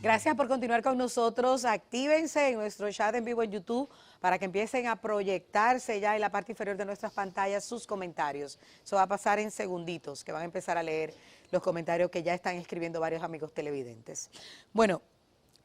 Gracias por continuar con nosotros. Actívense en nuestro chat en vivo en YouTube para que empiecen a proyectarse ya en la parte inferior de nuestras pantallas sus comentarios. Eso va a pasar en segunditos, que van a empezar a leer los comentarios que ya están escribiendo varios amigos televidentes. Bueno,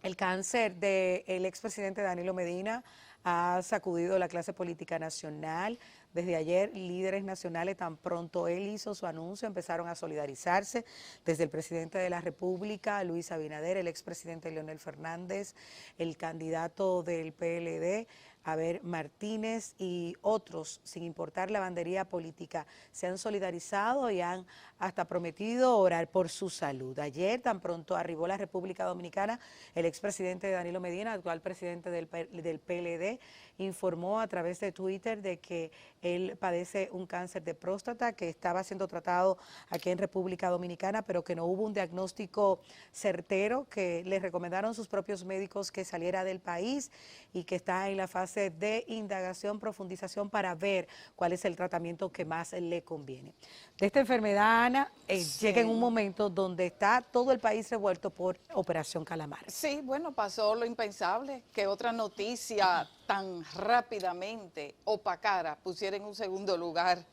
el cáncer del expresidente Danilo Medina ha sacudido la clase política nacional. Desde ayer, líderes nacionales, tan pronto él hizo su anuncio, empezaron a solidarizarse. Desde el presidente de la República, Luis Abinader, el expresidente Leonel Fernández, el candidato del PLD, Abel Martínez y otros, sin importar la bandería política, se han solidarizado y han hasta prometido orar por su salud. Ayer, tan pronto arribó la República Dominicana, el expresidente Danilo Medina, actual presidente del PLD, informó a través de Twitter de que él padece un cáncer de próstata que estaba siendo tratado aquí en República Dominicana, pero que no hubo un diagnóstico certero, que le recomendaron sus propios médicos que saliera del país y que está en la fase de indagación, profundización para ver cuál es el tratamiento que más le conviene. De esta enfermedad, Ana, llega en un momento donde está todo el país revuelto por Operación Calamar. Sí, bueno, pasó lo impensable, que otra noticia tan rápidamente opacara pusiera en un segundo lugar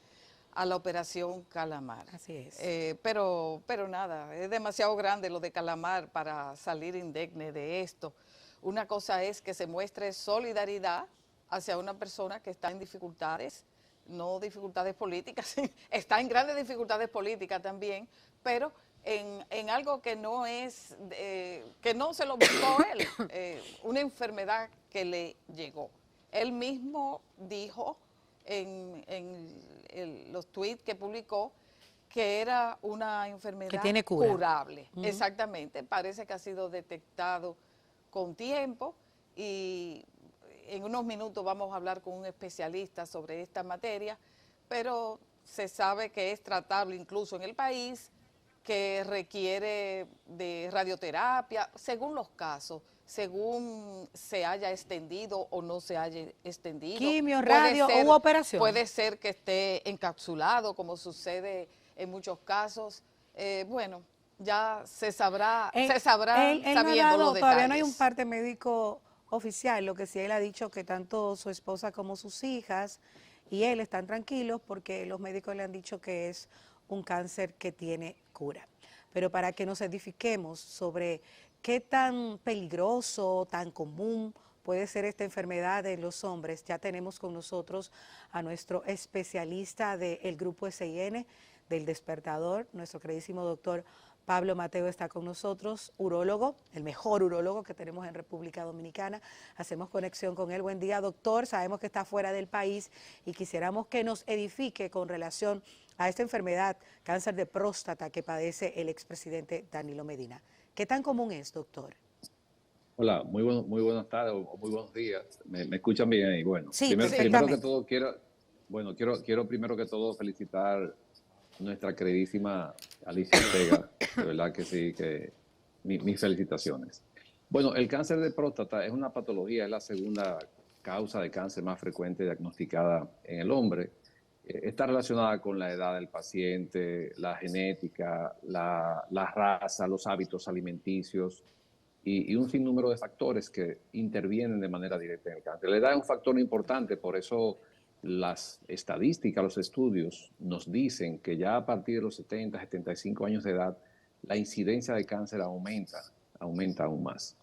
a la Operación Calamar. Así es. Pero nada, es demasiado grande lo de Calamar para salir indemne de esto. Una cosa es que se muestre solidaridad hacia una persona que está en dificultades, no dificultades políticas, está en grandes dificultades políticas también, pero en algo que no es, que no se lo buscó él, una enfermedad que le llegó. Él mismo dijo en los tweets que publicó que era una enfermedad que tiene cura. Curable. Exactamente, parece que ha sido detectado con tiempo y en unos minutos vamos a hablar con un especialista sobre esta materia, pero se sabe que es tratable incluso en el país, que requiere de radioterapia, según los casos, según se haya extendido o no se haya extendido. Quimio, radio u operación. Puede ser que esté encapsulado, como sucede en muchos casos. Bueno, ya se sabrá, sabiendo los detalles. Todavía no hay un parte médico oficial, lo que sí él ha dicho que tanto su esposa como sus hijas y él están tranquilos porque los médicos le han dicho que es un cáncer que tiene cura. Pero para que nos edifiquemos sobre qué tan peligroso, tan común puede ser esta enfermedad en los hombres, ya tenemos con nosotros a nuestro especialista del grupo SIN, del Despertador, nuestro queridísimo doctor Pablo Mateo está con nosotros, urólogo, el mejor urólogo que tenemos en República Dominicana. Hacemos conexión con él. Buen día, doctor. Sabemos que está fuera del país y quisiéramos que nos edifique con relación a esta enfermedad, cáncer de próstata que padece el expresidente Danilo Medina. ¿Qué tan común es, doctor? Hola, muy buenas tardes o muy buenos días. ¿Me escuchan bien ahí? Bueno, sí, primero que todo quiero primero que todo felicitar a nuestra queridísima Alicia Ortega, de verdad que sí, que mis felicitaciones. Bueno, el cáncer de próstata es una patología, es la segunda causa de cáncer más frecuente diagnosticada en el hombre. Está relacionada con la edad del paciente, la genética, la raza, los hábitos alimenticios y un sinnúmero de factores que intervienen de manera directa en el cáncer. La edad es un factor importante, por eso las estadísticas, los estudios nos dicen que ya a partir de los 70, 75 años de edad, la incidencia de cáncer aumenta aún más.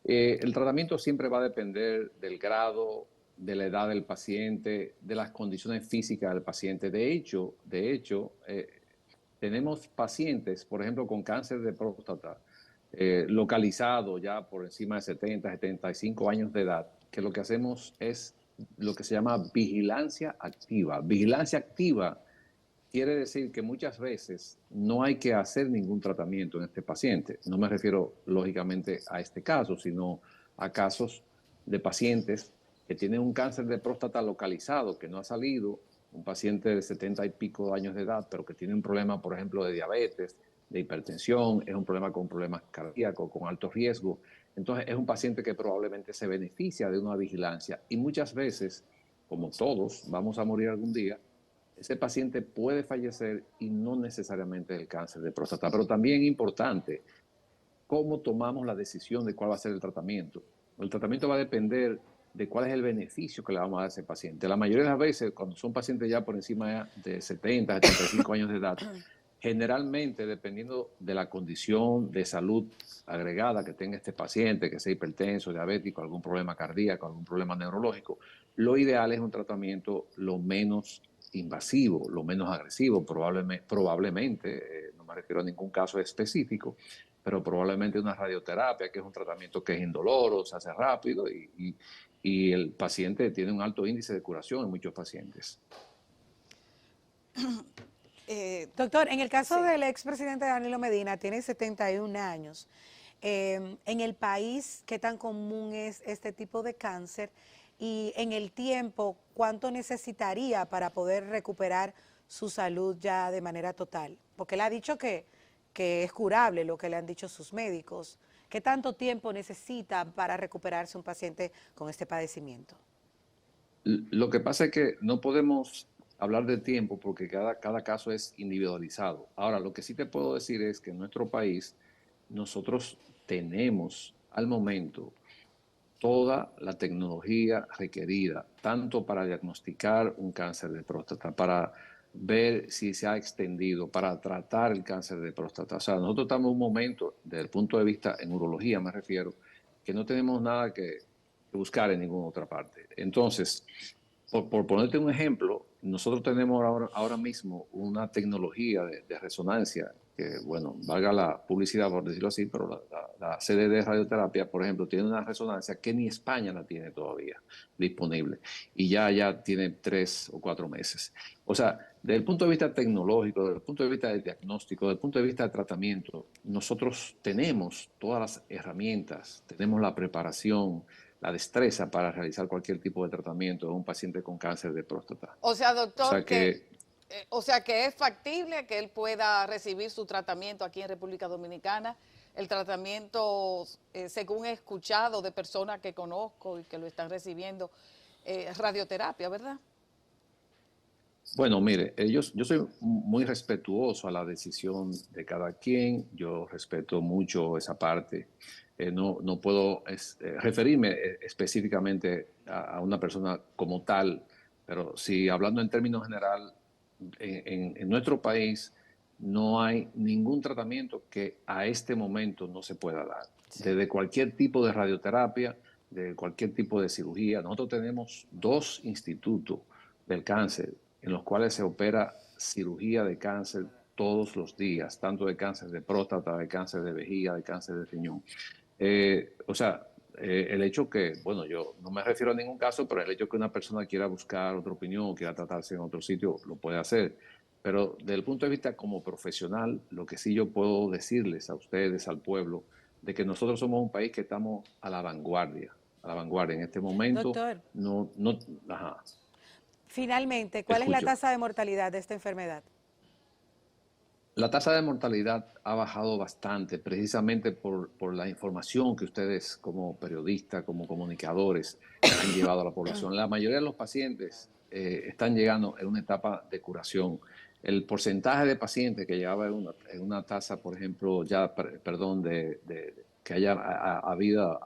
El tratamiento siempre va a depender del grado, de la edad del paciente, de las condiciones físicas del paciente. De hecho, tenemos pacientes, por ejemplo, con cáncer de próstata, localizado ya por encima de 70, 75 años de edad, que lo que hacemos es lo que se llama vigilancia activa. Vigilancia activa quiere decir que muchas veces no hay que hacer ningún tratamiento en este paciente. No me refiero lógicamente a este caso, sino a casos de pacientes que tienen un cáncer de próstata localizado, que no ha salido, un paciente de 70 y pico años de edad, pero que tiene un problema, por ejemplo, de diabetes, de hipertensión, es un problema con problemas cardíacos, con alto riesgo. Entonces es un paciente que probablemente se beneficia de una vigilancia y muchas veces, como todos, vamos a morir algún día, ese paciente puede fallecer y no necesariamente del cáncer de próstata. Pero también importante, cómo tomamos la decisión de cuál va a ser el tratamiento. El tratamiento va a depender de cuál es el beneficio que le vamos a dar a ese paciente. La mayoría de las veces, cuando son pacientes ya por encima de 70, 75 años de edad, generalmente, dependiendo de la condición de salud agregada que tenga este paciente, que sea hipertenso, diabético, algún problema cardíaco, algún problema neurológico, lo ideal es un tratamiento lo menos invasivo, lo menos agresivo, probablemente no me refiero a ningún caso específico, pero probablemente una radioterapia, que es un tratamiento que es indoloro, se hace rápido y el paciente tiene un alto índice de curación en muchos pacientes. Doctor, en el caso Sí. del expresidente Danilo Medina, tiene 71 años. En el país, ¿qué tan común es este tipo de cáncer? Y en el tiempo, ¿cuánto necesitaría para poder recuperar su salud ya de manera total? Porque él ha dicho que es curable lo que le han dicho sus médicos. ¿Qué tanto tiempo necesita para recuperarse un paciente con este padecimiento? Lo que pasa es que no podemos hablar de tiempo porque cada caso es individualizado. Ahora, lo que sí te puedo decir es que en nuestro país nosotros tenemos al momento toda la tecnología requerida, tanto para diagnosticar un cáncer de próstata, para ver si se ha extendido, para tratar el cáncer de próstata. O sea, nosotros estamos en un momento, desde el punto de vista en urología me refiero, que no tenemos nada que buscar en ninguna otra parte. Entonces, por ponerte un ejemplo, nosotros tenemos ahora mismo una tecnología de resonancia que, bueno, valga la publicidad por decirlo así, pero la sede de radioterapia, por ejemplo, tiene una resonancia que ni España la tiene todavía disponible y ya tiene 3 o 4 meses. O sea, desde el punto de vista tecnológico, desde el punto de vista del diagnóstico, desde el punto de vista del tratamiento, nosotros tenemos todas las herramientas, tenemos la preparación, la destreza para realizar cualquier tipo de tratamiento de un paciente con cáncer de próstata. O sea, O sea doctor, o sea, que es factible que él pueda recibir su tratamiento aquí en República Dominicana. El tratamiento, según he escuchado de personas que conozco y que lo están recibiendo, radioterapia, ¿verdad? bueno, mire, yo soy muy respetuoso a la decisión de cada quien, yo respeto mucho esa parte. No puedo referirme específicamente a una persona como tal, pero si hablando en términos general, en nuestro país no hay ningún tratamiento que a este momento no se pueda dar. Sí. Desde cualquier tipo de radioterapia, de cualquier tipo de cirugía. Nosotros tenemos 2 institutos del cáncer en los cuales se opera cirugía de cáncer todos los días, tanto de cáncer de próstata, de cáncer de vejiga, de cáncer de riñón. El hecho que, bueno, yo no me refiero a ningún caso, pero el hecho que una persona quiera buscar otra opinión o quiera tratarse en otro sitio, lo puede hacer. Pero desde el punto de vista como profesional, lo que sí yo puedo decirles a ustedes, al pueblo, de que nosotros somos un país que estamos a la vanguardia. A la vanguardia. En este momento, Doctor, ajá, finalmente, ¿cuál es la escucho. tasa de mortalidad de esta enfermedad? La tasa de mortalidad ha bajado bastante, precisamente por la información que ustedes como periodistas, como comunicadores, han llevado a la población. La mayoría de los pacientes están llegando en una etapa de curación. El porcentaje de pacientes que llegaba en una tasa, por ejemplo, que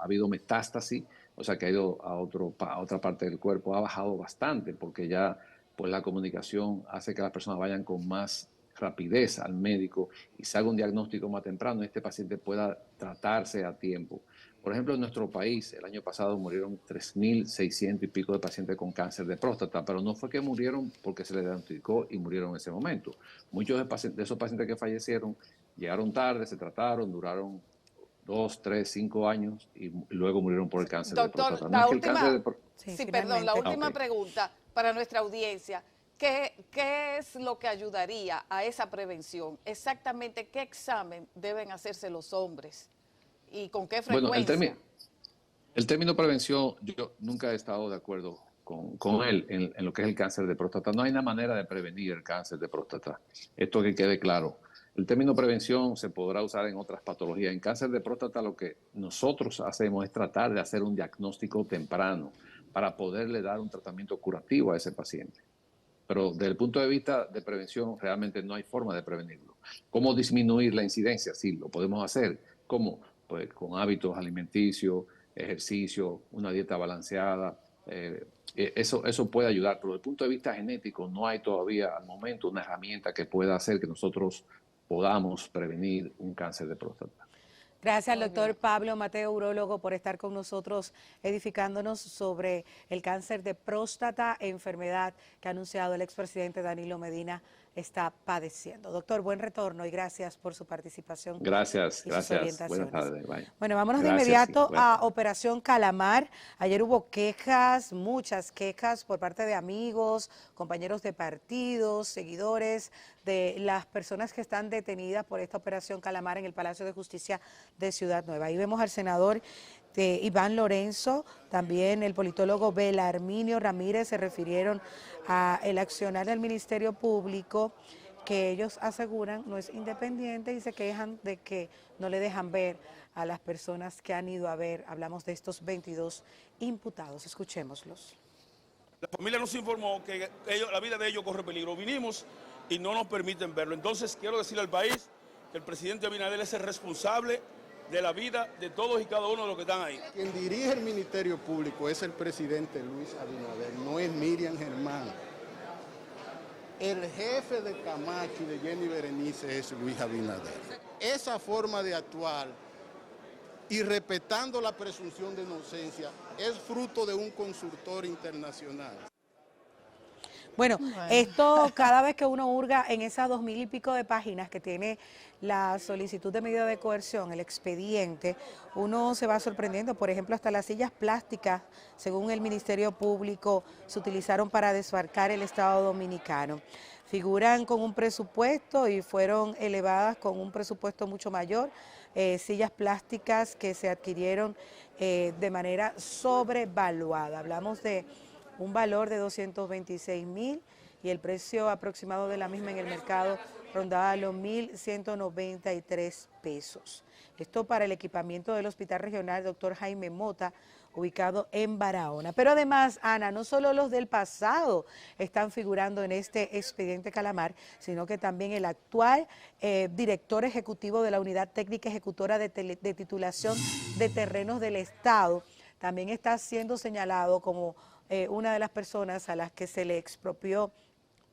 habido metástasis, o sea, que ha ido a otra parte del cuerpo, ha bajado bastante, porque ya pues la comunicación hace que las personas vayan con más rapidez al médico y se haga un diagnóstico más temprano y este paciente pueda tratarse a tiempo. Por ejemplo, en nuestro país, el año pasado murieron 3.600 y pico de pacientes con cáncer de próstata, pero no fue que murieron porque se les diagnosticó y murieron en ese momento. Muchos de esos pacientes que fallecieron llegaron tarde, se trataron, duraron 2, 3, 5 años y luego murieron por el cáncer de Doctor, próstata. No es la que el cáncer última, de próstata... Sí, sí, perdón, la finalmente. última Ok. pregunta para nuestra audiencia. ¿Qué es lo que ayudaría a esa prevención? Exactamente, ¿qué examen deben hacerse los hombres y con qué Bueno, frecuencia? el término prevención, yo nunca he estado de acuerdo con él en lo que es el cáncer de próstata. No hay una manera de prevenir el cáncer de próstata. Esto que quede claro. El término prevención se podrá usar en otras patologías. En cáncer de próstata lo que nosotros hacemos es tratar de hacer un diagnóstico temprano para poderle dar un tratamiento curativo a ese paciente. Pero desde el punto de vista de prevención, realmente no hay forma de prevenirlo. ¿Cómo disminuir la incidencia? Sí, lo podemos hacer. ¿Cómo? pues, con hábitos alimenticios, ejercicio, una dieta balanceada. Eso puede ayudar, pero desde el punto de vista genético no hay todavía al momento una herramienta que pueda hacer que nosotros podamos prevenir un cáncer de próstata. Gracias al Muy doctor bien. Pablo Mateo, urólogo, por estar con nosotros edificándonos sobre el cáncer de próstata, enfermedad que ha anunciado el expresidente Danilo Medina está padeciendo. Doctor, buen retorno y gracias por su participación Gracias, y sus gracias. Buenas orientaciones. tardes. Bye. Bueno, vámonos de Gracias, sí. inmediato Buenas a tardes. Operación Calamar. Ayer hubo quejas, muchas quejas por parte de amigos, compañeros de partidos, seguidores de las personas que están detenidas por esta Operación Calamar en el Palacio de Justicia de Ciudad Nueva. Ahí vemos al senador Iván Lorenzo, también el politólogo Belarminio Ramírez se refirieron a el accionar del Ministerio Público, que ellos aseguran no es independiente y se quejan de que no le dejan ver a las personas que han ido a ver. Hablamos de estos 22 imputados. Escuchémoslos. La familia nos informó que la vida de ellos corre peligro. Vinimos y no nos permiten verlo. Entonces quiero decirle al país que el presidente Abinader es el responsable de la vida de todos y cada uno de los que están ahí. Quien dirige el Ministerio Público es el presidente Luis Abinader, no es Miriam Germán. El jefe de Camacho y de Jenny Berenice es Luis Abinader. Esa forma de actuar y respetando la presunción de inocencia es fruto de un consultor internacional. Bueno, esto cada vez que uno hurga en esas 2000 y pico de páginas que tiene la solicitud de medida de coerción, el expediente, uno se va sorprendiendo. Por ejemplo, hasta las sillas plásticas, según el Ministerio Público, se utilizaron para desbarcar el Estado Dominicano. Figuran con un presupuesto y fueron elevadas con un presupuesto mucho mayor, sillas plásticas que se adquirieron de manera sobrevaluada. Hablamos de un valor de 226.000 y el precio aproximado de la misma en el mercado rondaba los 1.193 pesos. Esto para el equipamiento del Hospital Regional Dr. Jaime Mota, ubicado en Barahona. Pero además, Ana, no solo los del pasado están figurando en este expediente Calamar, sino que también el actual director ejecutivo de la Unidad Técnica Ejecutora de Titulación de Terrenos del Estado también está siendo señalado como una de las personas a las que se le expropió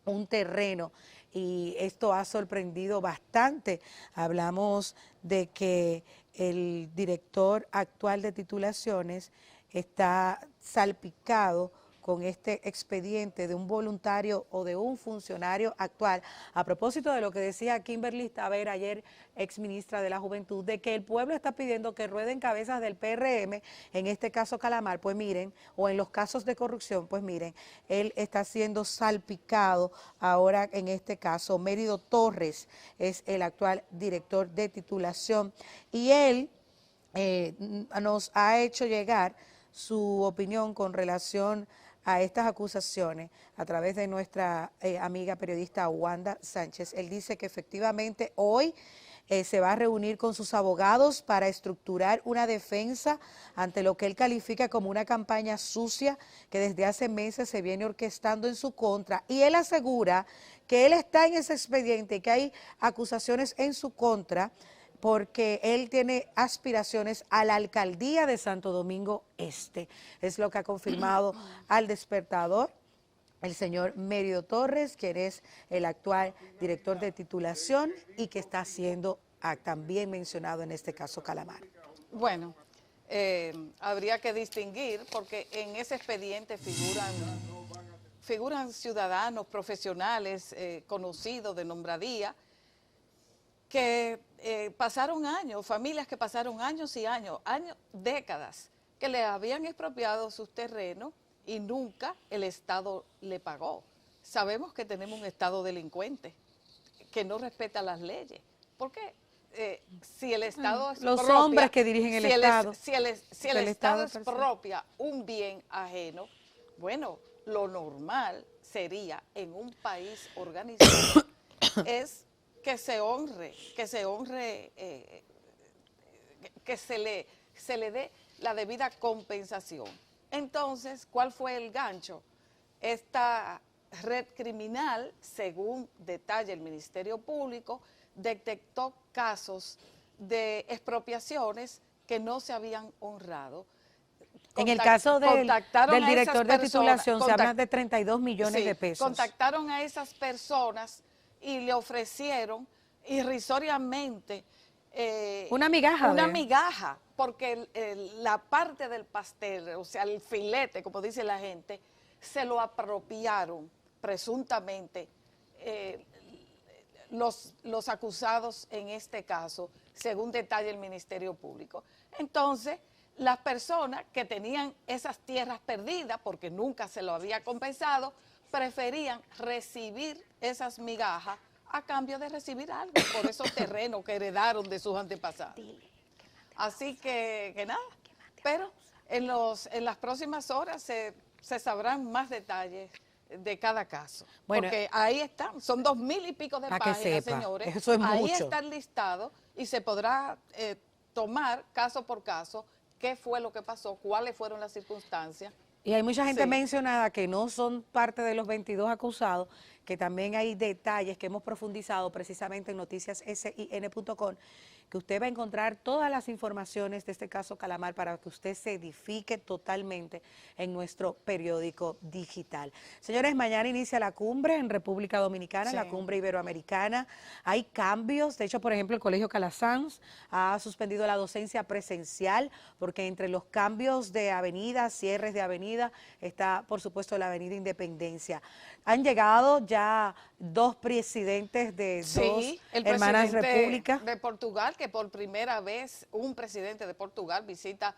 un terreno y esto ha sorprendido bastante. Hablamos de que el director actual de titulaciones está salpicado con este expediente de un voluntario o de un funcionario actual. A propósito de lo que decía Kimberly Taver ayer, exministra de la Juventud, de que el pueblo está pidiendo que rueden cabezas del PRM, en este caso Calamar, pues miren, o en los casos de corrupción, pues miren, él está siendo salpicado ahora en este caso. Mérido Torres es el actual director de titulación y él nos ha hecho llegar su opinión con relación a estas acusaciones a través de nuestra amiga periodista Wanda Sánchez. Él dice que efectivamente hoy se va a reunir con sus abogados para estructurar una defensa ante lo que él califica como una campaña sucia que desde hace meses se viene orquestando en su contra. Y él asegura que él está en ese expediente y que hay acusaciones en su contra porque él tiene aspiraciones a la alcaldía de Santo Domingo Este. Es lo que ha confirmado al Despertador el señor Mérido Torres, quien es el actual director de titulación y que está siendo también mencionado en este caso Calamar. Bueno, habría que distinguir porque en ese expediente figuran ciudadanos, profesionales, conocidos de nombradía, que pasaron años, familias que pasaron años y años, décadas, que le habían expropiado sus terrenos y nunca el Estado le pagó. Sabemos que tenemos un Estado delincuente, que no respeta las leyes. ¿Por qué? Si el Estado los hombres que dirigen el Estado. Si el Estado expropia un bien ajeno, bueno, lo normal sería en un país organizado es que se honre, que se le dé la debida compensación. Entonces, ¿cuál fue el gancho? Esta red criminal, según detalla el Ministerio Público, detectó casos de expropiaciones que no se habían honrado. En el caso del Contactaron a director esas de personas, titulación se habla de 32 millones de pesos. Contactaron a esas personas y le ofrecieron irrisoriamente una migaja. Una migaja, porque la parte del pastel, o sea, el filete, como dice la gente, se lo apropiaron presuntamente los acusados en este caso, según detalla el Ministerio Público. Entonces, las personas que tenían esas tierras perdidas, porque nunca se lo había compensado, preferían recibir esas migajas a cambio de recibir algo por esos terrenos que heredaron de sus antepasados. Así que nada, pero en las próximas horas se sabrán más detalles de cada caso. Bueno, porque ahí están, son 2000 y pico de páginas, señores. Eso es ahí mucho. está el listado y se podrá tomar caso por caso qué fue lo que pasó, cuáles fueron las circunstancias. Y hay mucha gente mencionada que no son parte de los 22 acusados, que también hay detalles que hemos profundizado precisamente en noticiassin.com, que usted va a encontrar todas las informaciones de este caso Calamar para que usted se edifique totalmente en nuestro periódico digital. Señores, mañana inicia la cumbre en República Dominicana, la cumbre iberoamericana. Hay cambios, de hecho, por ejemplo, el Colegio Calasanz ha suspendido la docencia presencial porque entre los cambios de avenidas, cierres de avenida, está, por supuesto, la Avenida Independencia. Han llegado ya 2 presidentes de dos hermanas repúblicas de Portugal, que por primera vez un presidente de Portugal visita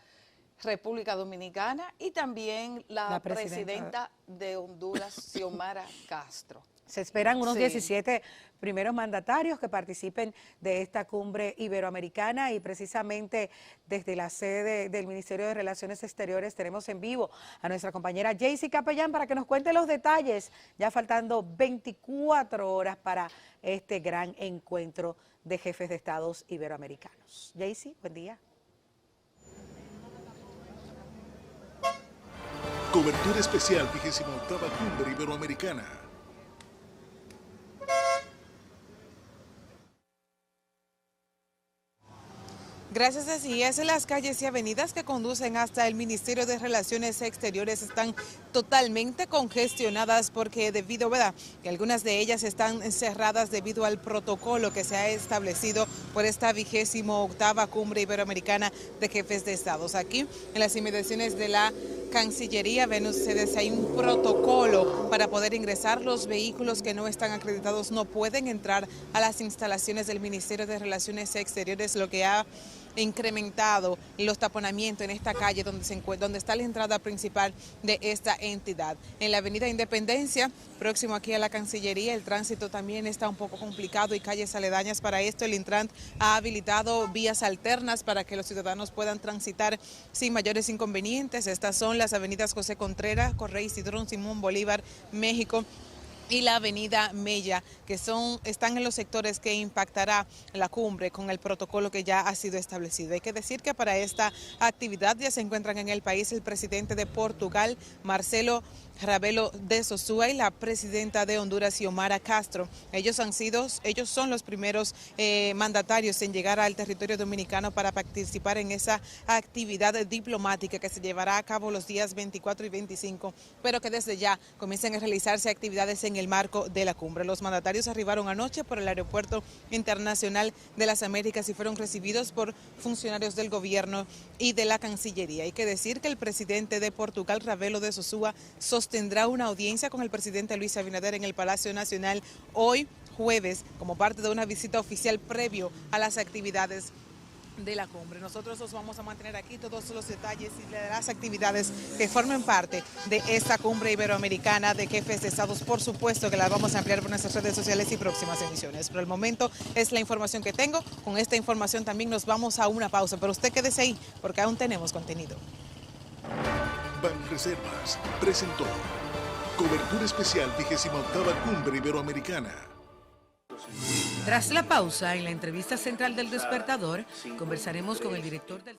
República Dominicana, y también la presidenta de Honduras, Xiomara Castro. Se esperan unos 17 primeros mandatarios que participen de esta cumbre iberoamericana, y precisamente desde la sede del Ministerio de Relaciones Exteriores tenemos en vivo a nuestra compañera Jaycee Capellán para que nos cuente los detalles, ya faltando 24 horas para este gran encuentro de jefes de estados iberoamericanos. Jaycee, buen día. Cobertura especial 28ª Cumbre Iberoamericana. Gracias, así es. Las calles y avenidas que conducen hasta el Ministerio de Relaciones Exteriores están totalmente congestionadas porque debido, ¿verdad?, que algunas de ellas están cerradas debido al protocolo que se ha establecido por esta 28ª Cumbre Iberoamericana de Jefes de Estados. Aquí, en las inmediaciones de la Cancillería, ven ustedes, hay un protocolo para poder ingresar. Los vehículos que no están acreditados no pueden entrar a las instalaciones del Ministerio de Relaciones Exteriores, lo que ha incrementado los taponamientos en esta calle donde está la entrada principal de esta entidad. En la avenida Independencia, próximo aquí a la Cancillería, el tránsito también está un poco complicado y calles aledañas. Para esto el Intran ha habilitado vías alternas para que los ciudadanos puedan transitar sin mayores inconvenientes. Estas son las avenidas José Contreras, Correy Cidrón, Simón Bolívar, México, y la avenida Mella, que están en los sectores que impactará la cumbre con el protocolo que ya ha sido establecido. Hay que decir que para esta actividad ya se encuentran en el país el presidente de Portugal, Marcelo Rebelo de Sousa, y la presidenta de Honduras, Xiomara Castro. Ellos son los primeros mandatarios en llegar al territorio dominicano para participar en esa actividad diplomática que se llevará a cabo los días 24 y 25, pero que desde ya comiencen a realizarse actividades en el marco de la cumbre. Los mandatarios arribaron anoche por el Aeropuerto Internacional de las Américas y fueron recibidos por funcionarios del gobierno y de la Cancillería. Hay que decir que el presidente de Portugal, Rebelo de Sousa, sostendrá una audiencia con el presidente Luis Abinader en el Palacio Nacional hoy jueves, como parte de una visita oficial previo a las actividades de la cumbre. Nosotros os vamos a mantener aquí todos los detalles y las actividades que formen parte de esta cumbre iberoamericana de jefes de estados. Por supuesto que las vamos a ampliar por nuestras redes sociales y próximas emisiones. Por el momento es la información que tengo. Con esta información también nos vamos a una pausa, pero usted quédese ahí porque aún tenemos contenido. Banreservas presentó Cobertura especial 28ª Cumbre Iberoamericana. Tras la pausa, en la entrevista central del Despertador, conversaremos con el director del